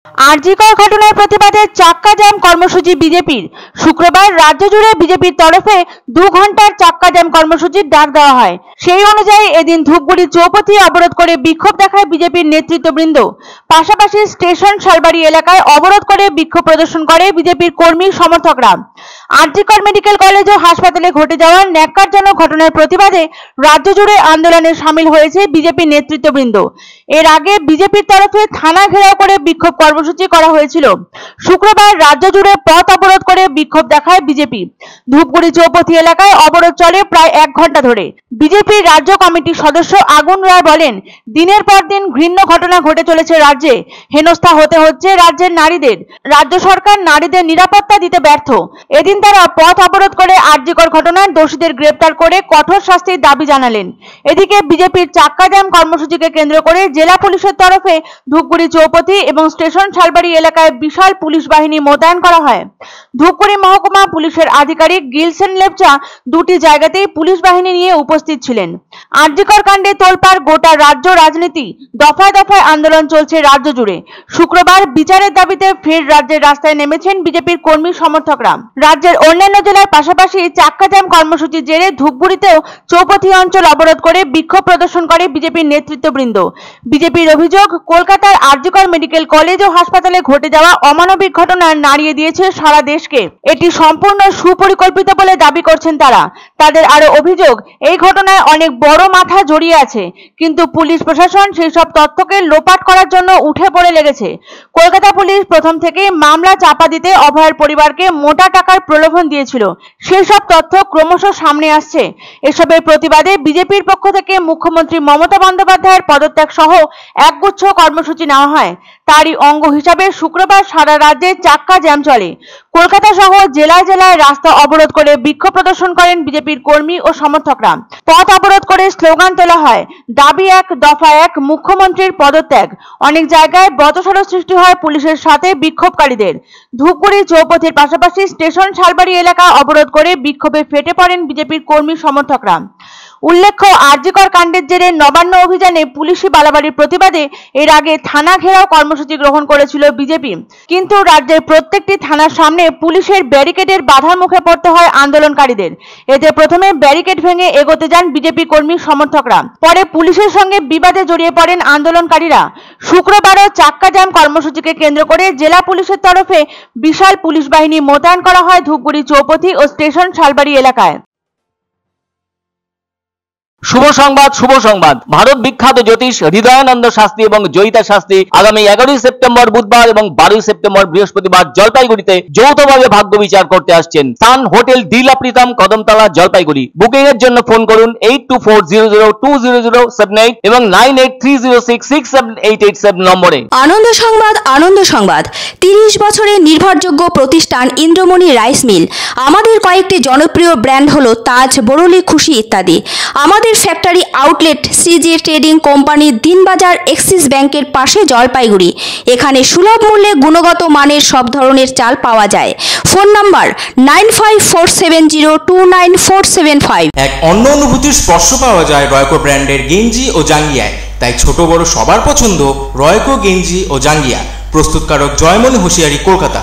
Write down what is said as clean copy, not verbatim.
আরজিকর ঘটনার প্রতিবাদে চাক্কা জ্যাম কর্মসূচি বিজেপির। শুক্রবার রাজ্য জুড়ে বিজেপির তরফে 2 ঘন্টার চাক্কা জ্যাম কর্মসূচির ডাক দেওয়া হয়। সেই অনুযায়ী এদিন ধূপগুড়ি চৌপথি অবরোধ করে বিক্ষোভ দেখায় বিজেপির নেতৃত্ববৃন্দ। পাশাপাশি স্টেশন শালবাড়ি এলাকায় অবরোধ করে বিক্ষোভ প্রদর্শন করে বিজেপির কর্মী সমর্থকরা। আরজিকর মেডিকেল কলেজ ও হাসপাতালে ঘটে যাওয়া ন্যাক্কারজনক ঘটনার প্রতিবাদে রাজ্য জুড়ে আন্দোলনে সামিল হয়েছে বিজেপির নেতৃত্ববৃন্দ। এর আগে বিজেপির তরফে থানা ঘেরাও করে বিক্ষোভ কর্মসূচি করা হয়েছিল। শুক্রবার রাজ্য জুড়ে পথ অবরোধ করে বিক্ষোভ দেখায় বিজেপি। ধূপগুড়ি চৌপথি এলাকায় অবরোধ চলে প্রায় 1 ঘন্টা ধরে। বিজেপির রাজ্য কমিটির সদস্য আগুন রায় বলেন, দিনের পর দিন ঘৃণ্য ঘটনা ঘটে চলেছে রাজ্যে। হেনস্থা হতে হচ্ছে রাজ্যের নারীদের। রাজ্য সরকার নারীদের নিরাপত্তা দিতে ব্যর্থ। এদিন তারা পথ অবরোধ করে আরজিকর ঘটনায় দোষীদের গ্রেপ্তার করে কঠোর শাস্তির দাবি জানালেন। এদিকে বিজেপির চাক্কা জ্যাম কর্মসূচিকে কেন্দ্র করে জেলা পুলিশের তরফে ধূপগুড়ি চৌপথি এবং স্টেশন শালবাড়ি এলাকায় বিশাল পুলিশ বাহিনী মোতায়েন করা হয়। ধূপগুড়ি মহকুমা পুলিশের আধিকারিক গিলসেন লেপচা দুটি জায়গাতেই পুলিশ বাহিনী নিয়ে উপস্থিত ছিলেন। আরজিকর কাণ্ডে তোলপাড় গোটা রাজ্য রাজনীতি। দফায় দফায় আন্দোলন চলছে রাজ্য জুড়ে। শুক্রবার বিচারের দাবিতে ফের রাজ্যের রাস্তায় নেমেছেন বিজেপির কর্মী সমর্থকরা। রাজ্যের অন্যান্য জেলার পাশাপাশি চাক্কা জ্যাম কর্মসূচির জেরে ধূপগুড়িতেও চৌপথি অঞ্চল অবরোধ করে বিক্ষোভ প্রদর্শন করে বিজেপির নেতৃত্ববৃন্দ। বিজেপির অভিযোগ, কলকাতার আরজিকর মেডিকেল কলেজ ও হাসপাতালে ঘটে যাওয়া অমানবিক ঘটনা নাড়িয়ে দিয়েছে সারা দেশকে। এটি সম্পূর্ণ সুপরিকল্পিত বলে দাবি করছেন তারা। তাদের আরো অভিযোগ, এই ঘটনায় অনেক বড় মাথা জড়িয়ে আছে, কিন্তু পুলিশ প্রশাসন সেই সব তথ্যকে লোপাট করার জন্য উঠে পড়ে লেগেছে। কলকাতা পুলিশ প্রথম থেকেই মামলা চাপা দিতে অভয়ের পরিবারকে মোটা টাকার প্রলোভন দিয়েছিল। সেই সব তথ্য ক্রমশ সামনে আসছে। এসবের প্রতিবাদে বিজেপির পক্ষ থেকে মুখ্যমন্ত্রী মমতা বন্দ্যোপাধ্যায়ের পদত্যাগ সহ একগুচ্ছ কর্মসূচি নেওয়া হয়। তারই অঙ্গ হিসাবে শুক্রবার সারা রাজ্যে চাক্কা জ্যাম চলে। কলকাতা সহ জেলায় জেলায় রাস্তা অবরোধ করে বিক্ষোভ প্রদর্শন করেন বিজেপির কর্মী ও সমর্থকরা। পথ অবরোধ করে স্লোগান তোলা হয়, দাবি 1, দফা 1, মুখ্যমন্ত্রীর পদত্যাগ। অনেক জায়গায় বচসড় সৃষ্টি হয় পুলিশের সাথে বিক্ষোভকারীদের। ধূপগুড়ি চৌপথির পাশাপাশি স্টেশন শালবাড়ি এলাকা অবরোধ করে বিক্ষোভে ফেটে পড়েন বিজেপির কর্মী সমর্থকরা। উল্লেখ্য, আরজিকর কাণ্ডের জেরে নবান্ন অভিযানে পুলিশি বাড়াবাড়ির প্রতিবাদে এর আগে থানা ঘেরাও কর্মসূচি গ্রহণ করেছিল বিজেপি। কিন্তু রাজ্যের প্রত্যেকটি থানার সামনে পুলিশের ব্যারিকেডের বাধার মুখে পড়তে হয় আন্দোলনকারীদের। এতে প্রথমে ব্যারিকেড ভেঙে এগোতে যান বিজেপি কর্মী সমর্থকরা। পরে পুলিশের সঙ্গে বিবাদে জড়িয়ে পড়েন আন্দোলনকারীরা। শুক্রবারও চাক্কা জ্যাম কর্মসূচিকে কেন্দ্র করে জেলা পুলিশের তরফে বিশাল পুলিশ বাহিনী মোতায়েন করা হয় ধূপগুড়ি চৌপথি ও স্টেশন শালবাড়ি এলাকায়। শুভ সংবাদ। ভারত বিখ্যাত জ্যোতিষ হৃদয়ানন্দ শাস্ত্রী এবং জয়িতা শাস্ত্রী আগামী 11 সেপ্টেম্বর বুধবার এবং 12 সেপ্টেম্বর বৃহস্পতিবার জলপাইগুড়িতে যৌথভাবে ভাগ্য বিচার করতে আসছেন। সান হোটেল ডিলা প্রীতম, কদমতলা, জলপাইগুড়ি। বুকিং এর জন্য ফোন করুন 8240020078 এবং 9830667887 নম্বরে। আনন্দ সংবাদ। 30 বছরের নির্ভরযোগ্য প্রতিষ্ঠান ইন্দ্রমণি রাইস মিল। আমাদের কয়েকটি জনপ্রিয় ব্র্যান্ড হলো তাজ, বরলি, খুশি ইত্যাদি। আমাদের factory outlet CG trading company, Dinbazar, axis ব্যাংকের পাশে, জলপাইগুড়ি। এখানে সুলভ মূল্যে গুণগত মানের সব ধরনের চাল পাওয়া যায়। Phone number 9547029475। এক অন্য অনুভূতির স্পর্শ পাওয়া যায় রয়কো ব্র্যান্ডের গেঞ্জি ও জাঙ্গিয়ায়। তাই ছোট বড় সবার পছন্দ রয়কো গেঞ্জি ও জাঙ্গিয়া। প্রস্তুতকারক জয়মনি হোশিয়ারি, কলকাতা।